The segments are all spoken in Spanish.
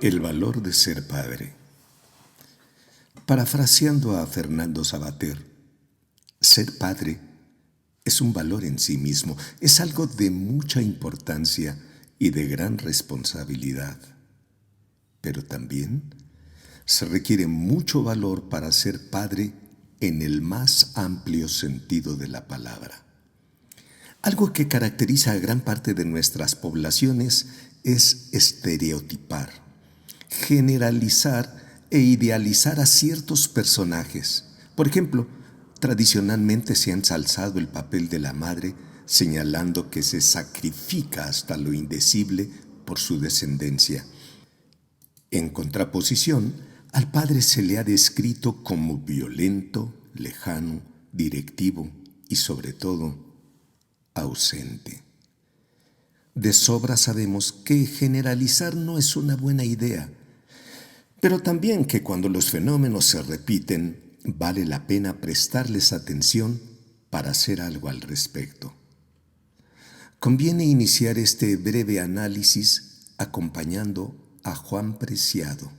El valor de ser padre. Parafraseando a Fernando Savater, ser padre es un valor en sí mismo, es algo de mucha importancia y de gran responsabilidad. Pero también se requiere mucho valor para ser padre en el más amplio sentido de la palabra. Algo que caracteriza a gran parte de nuestras poblaciones es estereotipar, generalizar e idealizar a ciertos personajes. Por ejemplo, tradicionalmente se ha ensalzado el papel de la madre, señalando que se sacrifica hasta lo indecible por su descendencia. En contraposición, al padre se le ha descrito como violento, lejano, directivo y, sobre todo, ausente. De sobra sabemos que generalizar no es una buena idea, pero también que cuando los fenómenos se repiten, vale la pena prestarles atención para hacer algo al respecto. Conviene iniciar este breve análisis acompañando a Juan Preciado,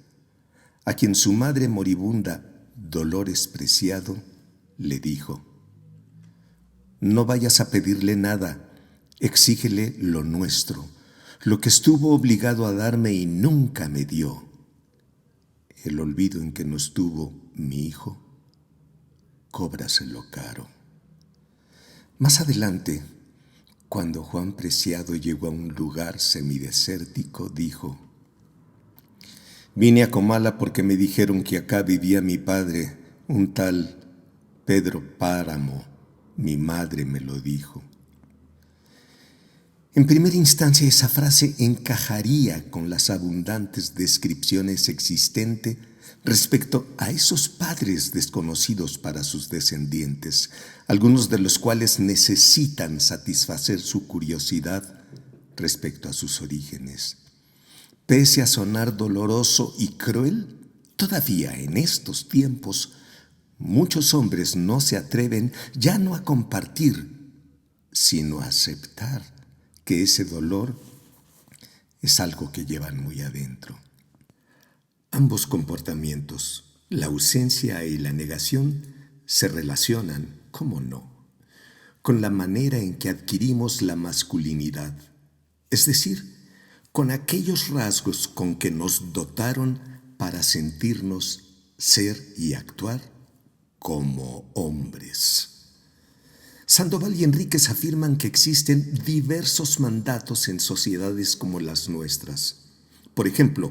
a quien su madre moribunda, Dolores Preciado, le dijo: «No vayas a pedirle nada, exígele lo nuestro, lo que estuvo obligado a darme y nunca me dio. El olvido en que nos tuvo mi hijo, cóbraselo caro». Más adelante, cuando Juan Preciado llegó a un lugar semidesértico, dijo: «Vine a Comala porque me dijeron que acá vivía mi padre, un tal Pedro Páramo. Mi madre me lo dijo». En primera instancia, esa frase encajaría con las abundantes descripciones existentes respecto a esos padres desconocidos para sus descendientes, algunos de los cuales necesitan satisfacer su curiosidad respecto a sus orígenes. Pese a sonar doloroso y cruel, todavía en estos tiempos, muchos hombres no se atreven ya no a compartir, sino a aceptar que ese dolor es algo que llevan muy adentro. Ambos comportamientos, la ausencia y la negación, se relacionan, ¿cómo no?, con la manera en que adquirimos la masculinidad, es decir, con aquellos rasgos con que nos dotaron para sentirnos, ser y actuar como hombres. Sandoval y Enríquez afirman que existen diversos mandatos en sociedades como las nuestras. Por ejemplo,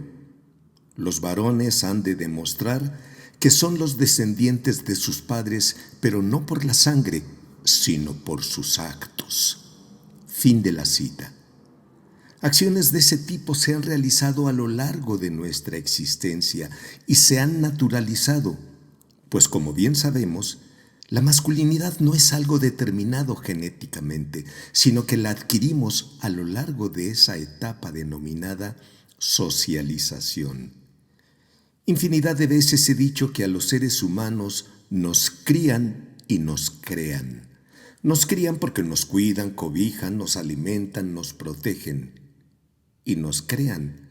los varones han de demostrar que son los descendientes de sus padres, pero no por la sangre, sino por sus actos. Fin de la cita. Acciones de ese tipo se han realizado a lo largo de nuestra existencia y se han naturalizado, pues como bien sabemos, la masculinidad no es algo determinado genéticamente, sino que la adquirimos a lo largo de esa etapa denominada socialización. Infinidad de veces he dicho que a los seres humanos nos crían y nos crean. Nos crían porque nos cuidan, cobijan, nos alimentan, nos protegen. Y nos crean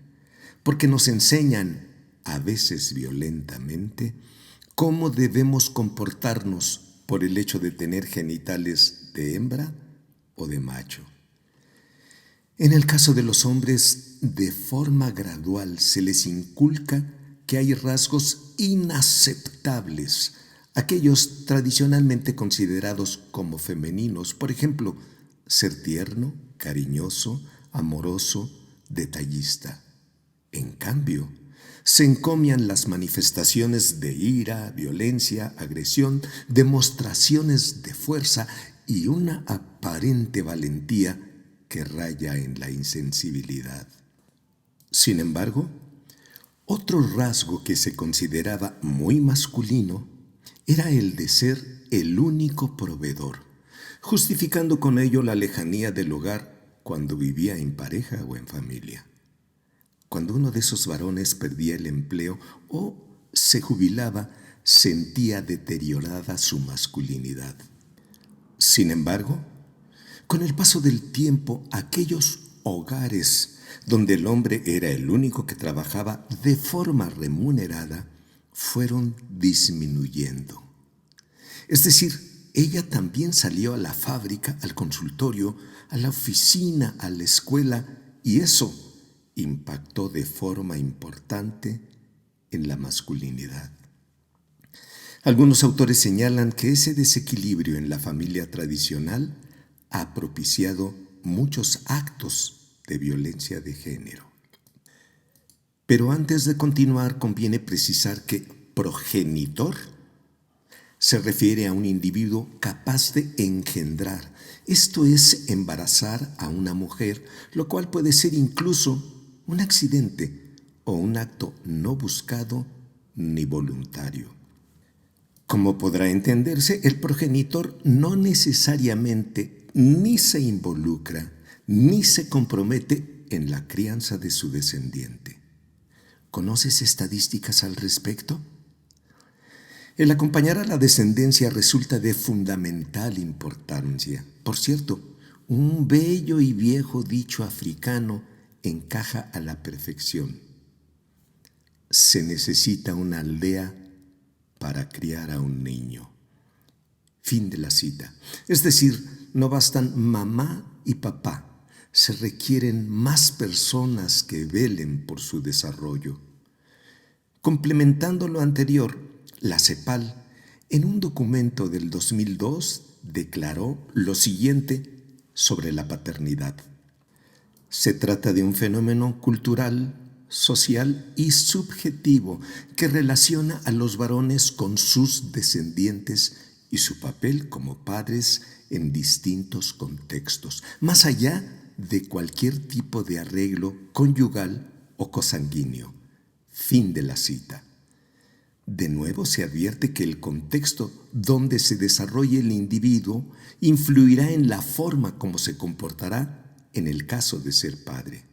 porque nos enseñan, a veces violentamente, cómo debemos comportarnos por el hecho de tener genitales de hembra o de macho. En el caso de los hombres, de forma gradual se les inculca que hay rasgos inaceptables, aquellos tradicionalmente considerados como femeninos, por ejemplo, ser tierno, cariñoso, amoroso, detallista. En cambio, se encomian las manifestaciones de ira, violencia, agresión, demostraciones de fuerza y una aparente valentía que raya en la insensibilidad. Sin embargo, otro rasgo que se consideraba muy masculino era el de ser el único proveedor, justificando con ello la lejanía del hogar cuando vivía en pareja o en familia. Cuando uno de esos varones perdía el empleo o se jubilaba, sentía deteriorada su masculinidad. Sin embargo, con el paso del tiempo, aquellos hogares donde el hombre era el único que trabajaba de forma remunerada, fueron disminuyendo. Es decir, ella también salió a la fábrica, al consultorio, a la oficina, a la escuela, y eso impactó de forma importante en la masculinidad. Algunos autores señalan que ese desequilibrio en la familia tradicional ha propiciado muchos actos de violencia de género. Pero antes de continuar, conviene precisar que progenitor se refiere a un individuo capaz de engendrar, esto es, embarazar a una mujer, lo cual puede ser incluso un accidente o un acto no buscado ni voluntario. Como podrá entenderse, el progenitor no necesariamente ni se involucra ni se compromete en la crianza de su descendiente. ¿Conoces estadísticas al respecto? El acompañar a la descendencia resulta de fundamental importancia. Por cierto, un bello y viejo dicho africano encaja a la perfección. Se necesita una aldea para criar a un niño. Fin de la cita. Es decir, no bastan mamá y papá, se requieren más personas que velen por su desarrollo. Complementando lo anterior, la CEPAL, en un documento del 2002, declaró lo siguiente sobre la paternidad. Se trata de un fenómeno cultural, social y subjetivo que relaciona a los varones con sus descendientes y su papel como padres en distintos contextos, más allá de cualquier tipo de arreglo conyugal o cosanguíneo. Fin de la cita. De nuevo se advierte que el contexto donde se desarrolle el individuo influirá en la forma como se comportará en el caso de ser padre.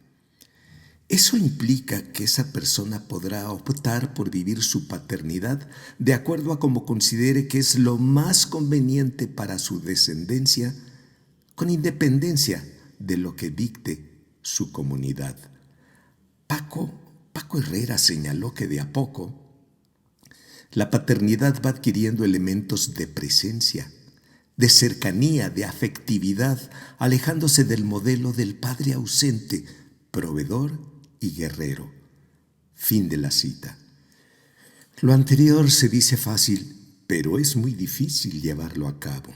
Eso implica que esa persona podrá optar por vivir su paternidad de acuerdo a como considere que es lo más conveniente para su descendencia, con independencia de lo que dicte su comunidad. Paco Herrera señaló que de a poco la paternidad va adquiriendo elementos de presencia, de cercanía, de afectividad, alejándose del modelo del padre ausente, proveedor y guerrero. Fin de la cita. Lo anterior se dice fácil, pero es muy difícil llevarlo a cabo,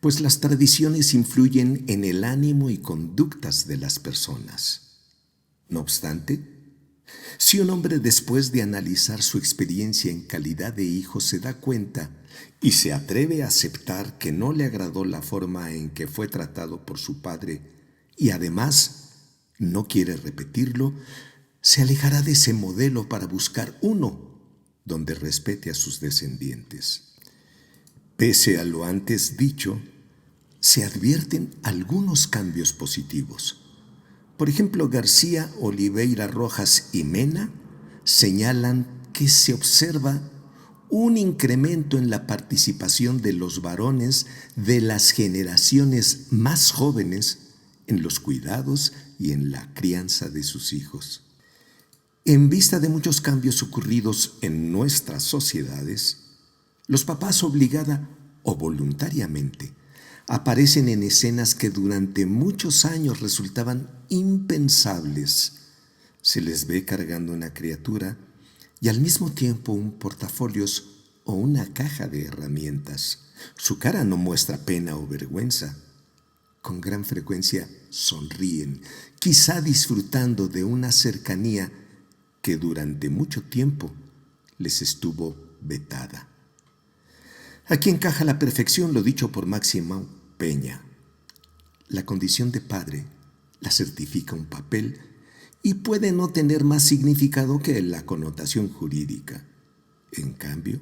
pues las tradiciones influyen en el ánimo y conductas de las personas. No obstante, si un hombre después de analizar su experiencia en calidad de hijo se da cuenta y se atreve a aceptar que no le agradó la forma en que fue tratado por su padre y además no quiere repetirlo, se alejará de ese modelo para buscar uno donde respete a sus descendientes. Pese a lo antes dicho, se advierten algunos cambios positivos. Por ejemplo, García, Oliveira Rojas y Mena señalan que se observa un incremento en la participación de los varones de las generaciones más jóvenes en los cuidados y en la crianza de sus hijos. En vista de muchos cambios ocurridos en nuestras sociedades, los papás obligada o voluntariamente aparecen en escenas que durante muchos años resultaban impensables. Se les ve cargando una criatura y al mismo tiempo un portafolios o una caja de herramientas. Su cara no muestra pena o vergüenza. Con gran frecuencia sonríen, quizá disfrutando de una cercanía que durante mucho tiempo les estuvo vetada. Aquí encaja la perfección lo dicho por Máximo Peña. La condición de padre la certifica un papel y puede no tener más significado que la connotación jurídica. En cambio,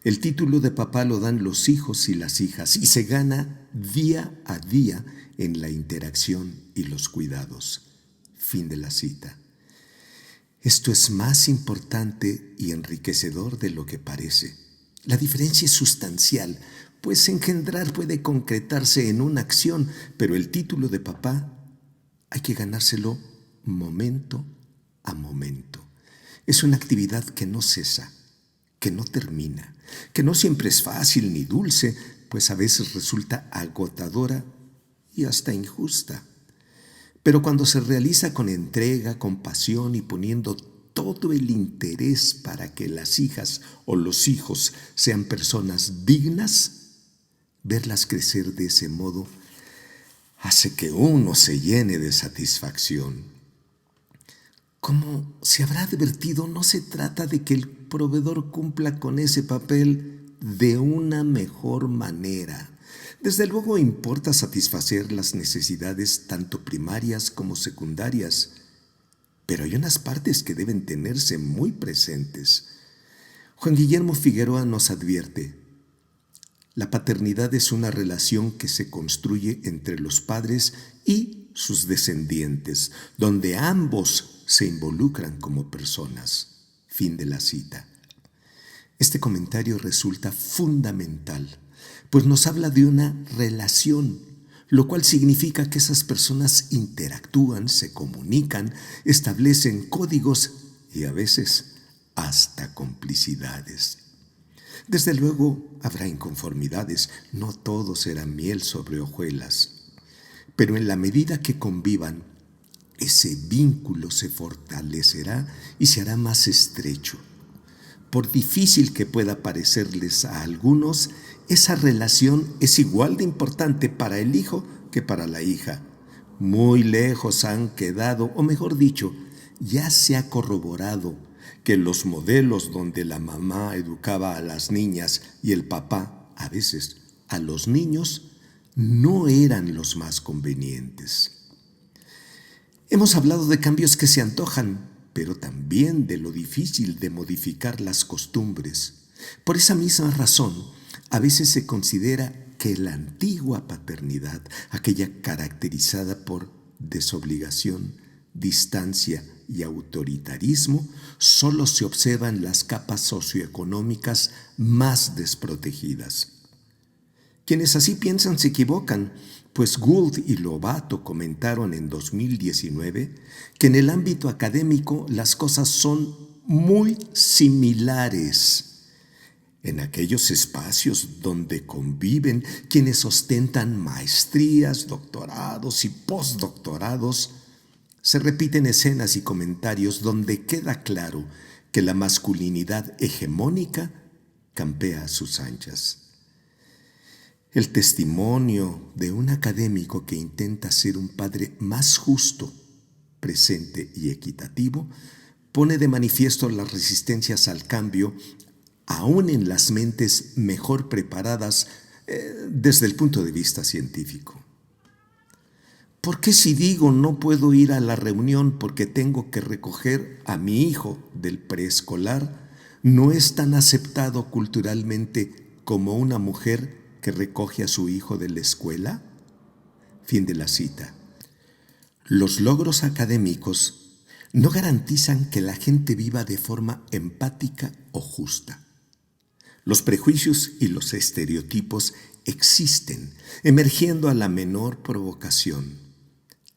el título de papá lo dan los hijos y las hijas y se gana día a día en la interacción y los cuidados. Fin de la cita. Esto es más importante y enriquecedor de lo que parece. La diferencia es sustancial, pues engendrar puede concretarse en una acción, pero el título de papá hay que ganárselo momento a momento. Es una actividad que no cesa, que no termina, que no siempre es fácil ni dulce, pues a veces resulta agotadora y hasta injusta. Pero cuando se realiza con entrega, con pasión y poniendo todo el interés para que las hijas o los hijos sean personas dignas, verlas crecer de ese modo hace que uno se llene de satisfacción. Como se habrá advertido, no se trata de que el proveedor cumpla con ese papel de una mejor manera. Desde luego importa satisfacer las necesidades tanto primarias como secundarias, pero hay unas partes que deben tenerse muy presentes. Juan Guillermo Figueroa nos advierte: la paternidad es una relación que se construye entre los padres y sus descendientes, donde ambos se involucran como personas. Fin de la cita. Este comentario resulta fundamental, pues nos habla de una relación, lo cual significa que esas personas interactúan, se comunican, establecen códigos y a veces hasta complicidades. Desde luego habrá inconformidades, no todo será miel sobre hojuelas, pero en la medida que convivan, ese vínculo se fortalecerá y se hará más estrecho. Por difícil que pueda parecerles a algunos, esa relación es igual de importante para el hijo que para la hija. Muy lejos han quedado, o mejor dicho, ya se ha corroborado que los modelos donde la mamá educaba a las niñas y el papá, a veces, a los niños, no eran los más convenientes. Hemos hablado de cambios que se antojan, pero también de lo difícil de modificar las costumbres. Por esa misma razón, a veces se considera que la antigua paternidad, aquella caracterizada por desobligación, distancia y autoritarismo, solo se observa en las capas socioeconómicas más desprotegidas. Quienes así piensan se equivocan, pues Gould y Lobato comentaron en 2019 que en el ámbito académico las cosas son muy similares. En aquellos espacios donde conviven quienes ostentan maestrías, doctorados y postdoctorados, se repiten escenas y comentarios donde queda claro que la masculinidad hegemónica campea a sus anchas. El testimonio de un académico que intenta ser un padre más justo, presente y equitativo pone de manifiesto las resistencias al cambio, aún en las mentes mejor preparadas desde el punto de vista científico. ¿Por qué si digo no puedo ir a la reunión porque tengo que recoger a mi hijo del preescolar, no es tan aceptado culturalmente como una mujer que recoge a su hijo de la escuela? Fin de la cita. Los logros académicos no garantizan que la gente viva de forma empática o justa. Los prejuicios y los estereotipos existen, emergiendo a la menor provocación.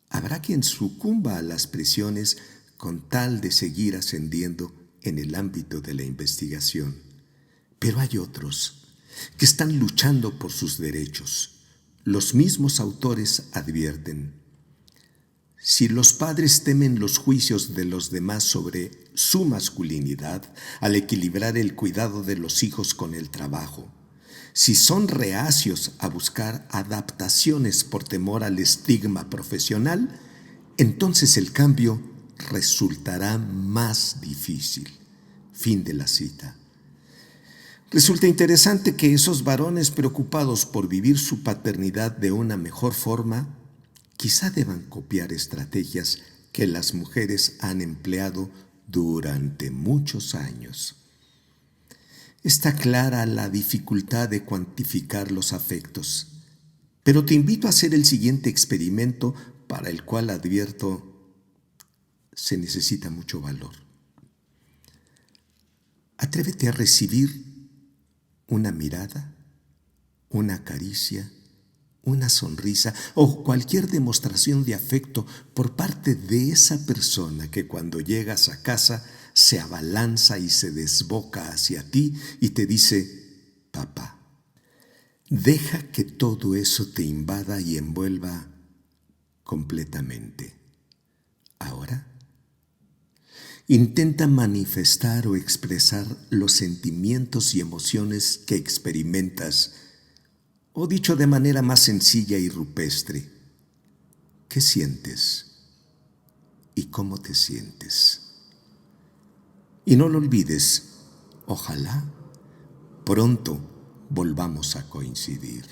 Habrá quien sucumba a las presiones con tal de seguir ascendiendo en el ámbito de la investigación. Pero hay otros que están luchando por sus derechos. Los mismos autores advierten: si los padres temen los juicios de los demás sobre su masculinidad al equilibrar el cuidado de los hijos con el trabajo, si son reacios a buscar adaptaciones por temor al estigma profesional, entonces el cambio resultará más difícil. Fin de la cita. Resulta interesante que esos varones preocupados por vivir su paternidad de una mejor forma, quizá deban copiar estrategias que las mujeres han empleado durante muchos años. Está clara la dificultad de cuantificar los afectos, pero te invito a hacer el siguiente experimento para el cual advierto se necesita mucho valor. Atrévete a recibir una mirada, una caricia, una sonrisa o cualquier demostración de afecto por parte de esa persona que cuando llegas a casa se abalanza y se desboca hacia ti y te dice, papá. Deja que todo eso te invada y envuelva completamente. Ahora, intenta manifestar o expresar los sentimientos y emociones que experimentas, o dicho de manera más sencilla y rupestre, ¿qué sientes y cómo te sientes? Y no lo olvides, ojalá pronto volvamos a coincidir.